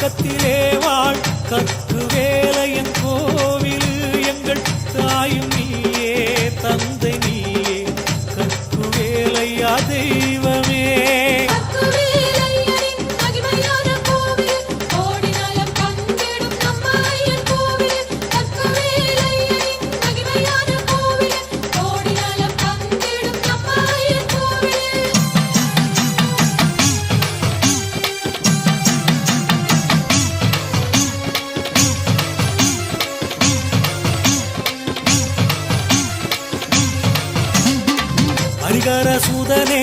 பக்கத்திலே வாழ் கற்கு வேலையன் கோவில் எங்கள் தாயும் நீயே தந்தை நீயே கற்கு வேலையா தெய்வமே. ஹரிகர சுதனே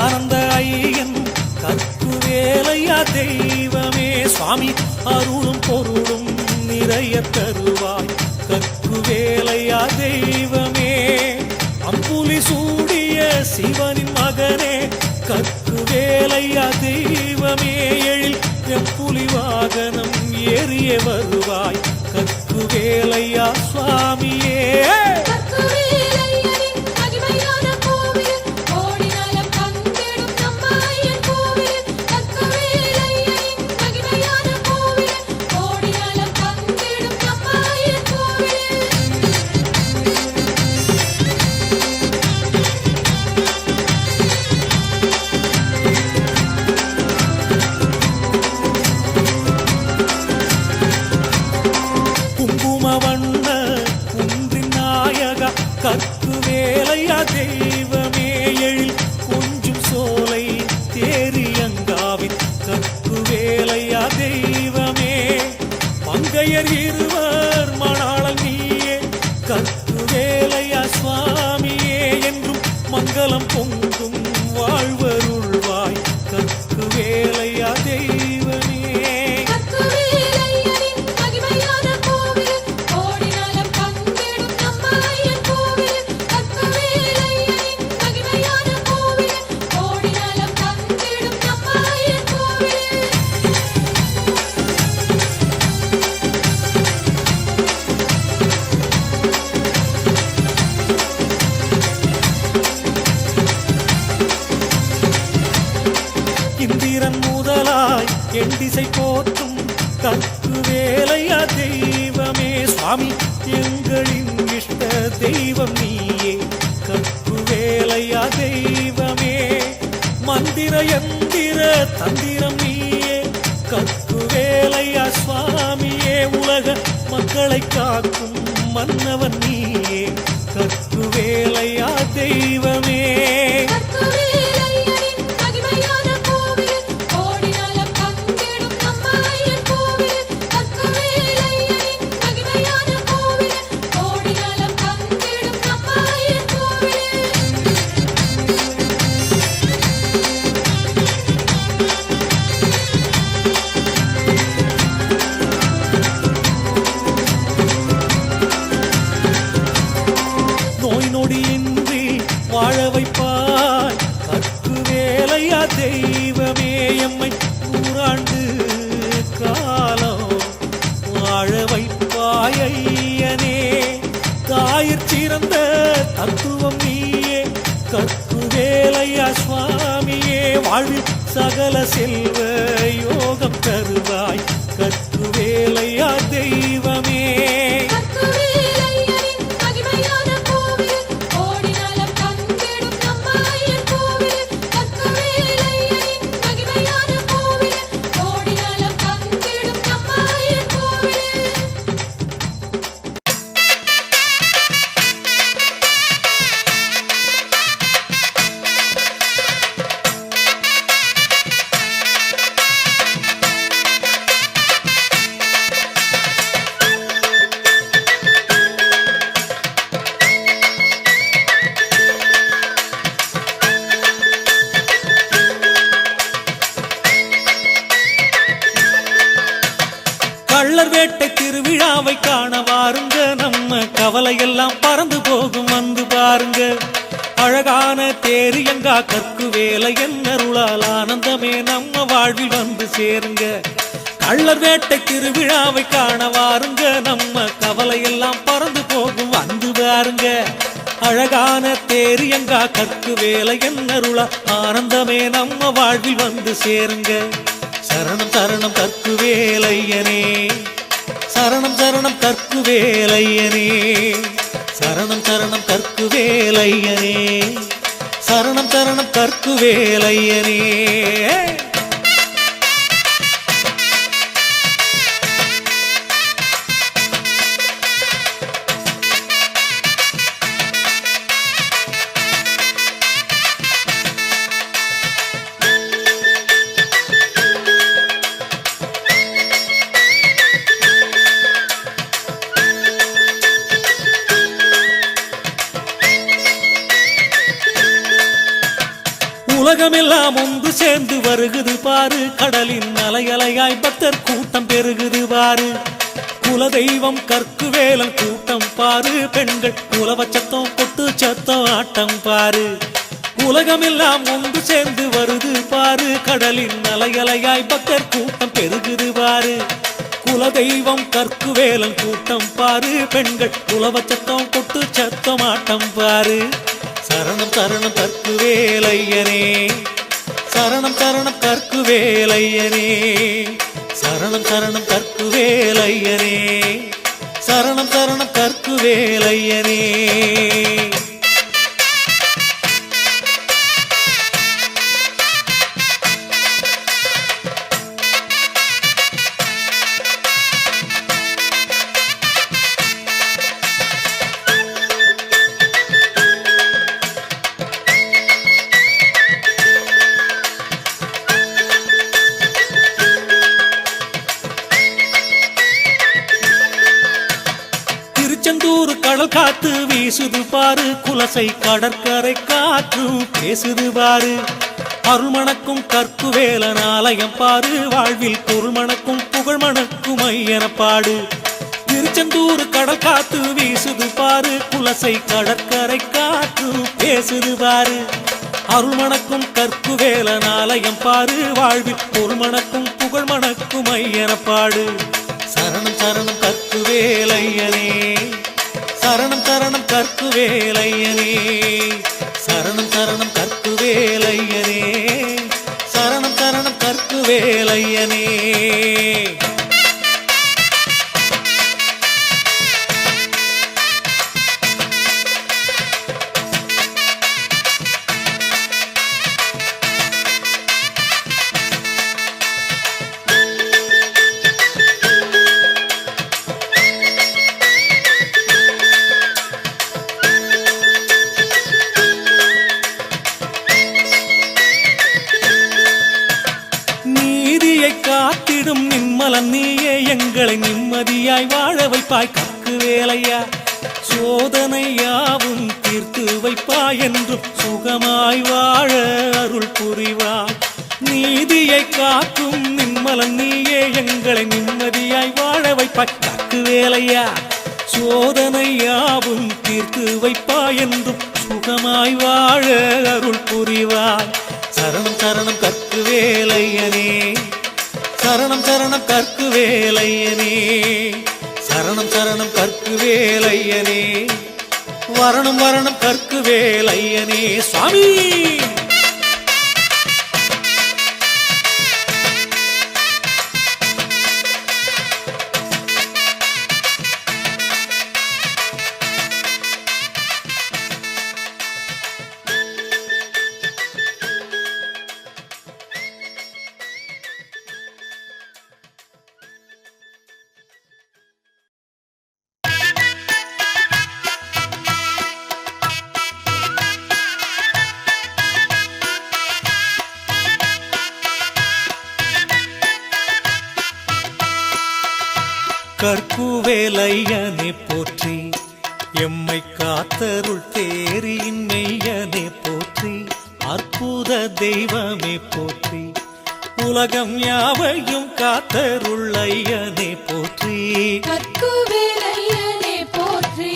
ஆனந்த ஐயன் கற்கு வேலையா தெய்வமே. சுவாமி அருளும் பொருளும் நிறைய தருவாய் கற்கு வேலையா தெய்வமே. அம்புலி சூடிய சிவனின் மகனே கற்கு வேலையா தெய்வமே. எழில் எம்புலி வாகனம் ஏறிய வருவாய் கற்கு வேலையா சுவாமியே. கற்கு வேலையா தெய்வமே. எழில் கொஞ்சம் சோலை தேரியங்காவின் கற்கு வேலையா தெய்வமே. மங்கையர் இருவர் மணாளன் நீயே கற்கு வேலையா சுவாமியே. என்றும் மங்களம் பொங்கும் வாழ்வருள்வாய் கற்கு வேலையா தெய்வமே. இந்திரன் முதலாய் என் திசை போற்றும் கற்கு வேலையா தெய்வமே. சுவாமி எங்களின் இஷ்ட தெய்வம் நீயே கற்கு வேலையா தெய்வமே. மந்திர எந்திர தந்திரம் நீயே கற்கு வேலையா சுவாமியே. உலக மக்களை காக்கும் மன்னவன் நீயே கற்கு வேலையா தெய்வமே. நொடியின்றி வாழ வைப்பாய் கற்கு வேலையா தெய்வமே. எம்மை நூறாண்டு காலம் வாழ வைப்பாய் ஐயனே. தாயிற் சிறந்த தத்துவம் நீயே கற்கு வேலையா சுவாமியே. வாழ்வில் சகல செல்வ யோகம் தருவாய் கற்கு வேலையா தெய்வமே. கள்ளர் வேட்டை திருவிழாவை காண வாருங்க. நம்ம கவலையெல்லாம் பறந்து போகும் வந்து பாருங்க. அழகான தேரியங்கா கற்கு வேலை என்னருளால் ஆனந்தமே நம்ம வாழ்வில் வந்து சேருங்க. கள்ளர் வேட்டை திருவிழாவை காண வாருங்க. நம்ம கவலையெல்லாம் பறந்து போகும் வந்து பாருங்க. அழகான தேரியங்கா கற்கு வேலை என்னருளால் ஆனந்தமே நம்ம வாழ்வில் வந்து சேருங்க. சரணம் சரணம் கற்குவேலையனே சரணம் சரணம் கற்குவேலையனே சரணம் சரணம் கற்குவேலையனே சரணம் சரணம் கற்குவேலையனே உலகமெல்லாம் ஒன்று சேர்ந்து வருகுது பாரு கடலின் அலையலையாய் பக்தர் கூட்டம் பெருகுது பாரு குலதெய்வம் கற்குவேலன் கூட்டம் பாரு பெண்கள் குலவச்சத்தம் கொட்டு சத்தம் ஆட்டம் பாரு உலகமெல்லாம் ஒன்று சேர்ந்து வருது பாரு கடலின் அலையலையாய் பக்தர் கூட்டம் பெருகுது பாரு குலதெய்வம் கற்குவேலன் கூட்டம் பாரு பெண்கள் குலவச்சத்தம் கொட்டு சத்தம் ஆட்டம் பாரு சரணம் சரணம் கற்குவேலையனே சரணம் சரணம் கற்குவேலையனே சரணம் சரணம் கற்குவேலையனே சரணம் சரணம் கற்குவேலையனே திருச்செந்தூர் கடல் காத்து வீசுது பாரு குலசை கடற்கரை காற்று பேசுது பாரு அருள்மணக்கும் கற்குவேலன் ஆலயம் பாரு வாழ்வில் பொருள்மணக்கும் புகழ்மணக்கும் ஐயன பாடு திருச்செந்தூர் கடல் காத்து வீசுது பாரு குலசை கடற்கரை காற்று பேசுது பாரு அருள்மணக்கும் கற்குவேலன் ஆலயம் பாரு வாழ்வில் பொருள்மணக்கும் புகழ்மணக்கும் ஐயன பாடு சரணம் சரணம் கற்குவேலையனே சரணம் சரணம் கற்குவேலையனே சரணம் சரணம் கற்குவேலையனே சரணம் சரணம் கற்குவேலையனே காத்திடும் நிம்மலன் நீயே எங்களை நிம்மதியாய் வாழ வைப்பாய் கற்குவேலையா சோதனையாவும் தீர்த்து வைப்பாய் என்றும் சுகமாய் வாழ அருள் புரிவாய் நீதியை காக்கும் நிம்மலன் நீயே எங்களை நிம்மதியாய் வாழ வைப்பாய் கற்குவேலையா சோதனையாவும் தீர்த்து வைப்பாய் என்றும் சுகமாய் வாழ அருள் புரிவாய் சரணம் சரணம் கற்குவேலையனே சரணம் சரணம் கற்குவேலையனே சரணம் சரணம் கற்குவேலையனே வரணும் வரணும் கற்குவேலையனே சுவாமி கற்குவேலையனே போற்றி எம்மை காத்தருள் தேரின் மெய்யனே போற்றி அற்புத தெய்வமே போற்றி உலகம் யாவையும் காத்தருள் ஐயனே போற்றி கற்குவேலையனே போற்றி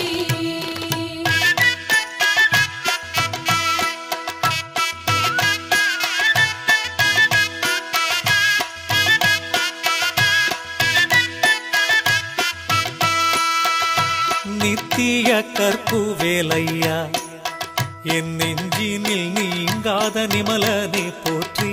நித்திய கற்குவேலையா என் நெஞ்சினில் நீங்காத நிமலனே போற்றி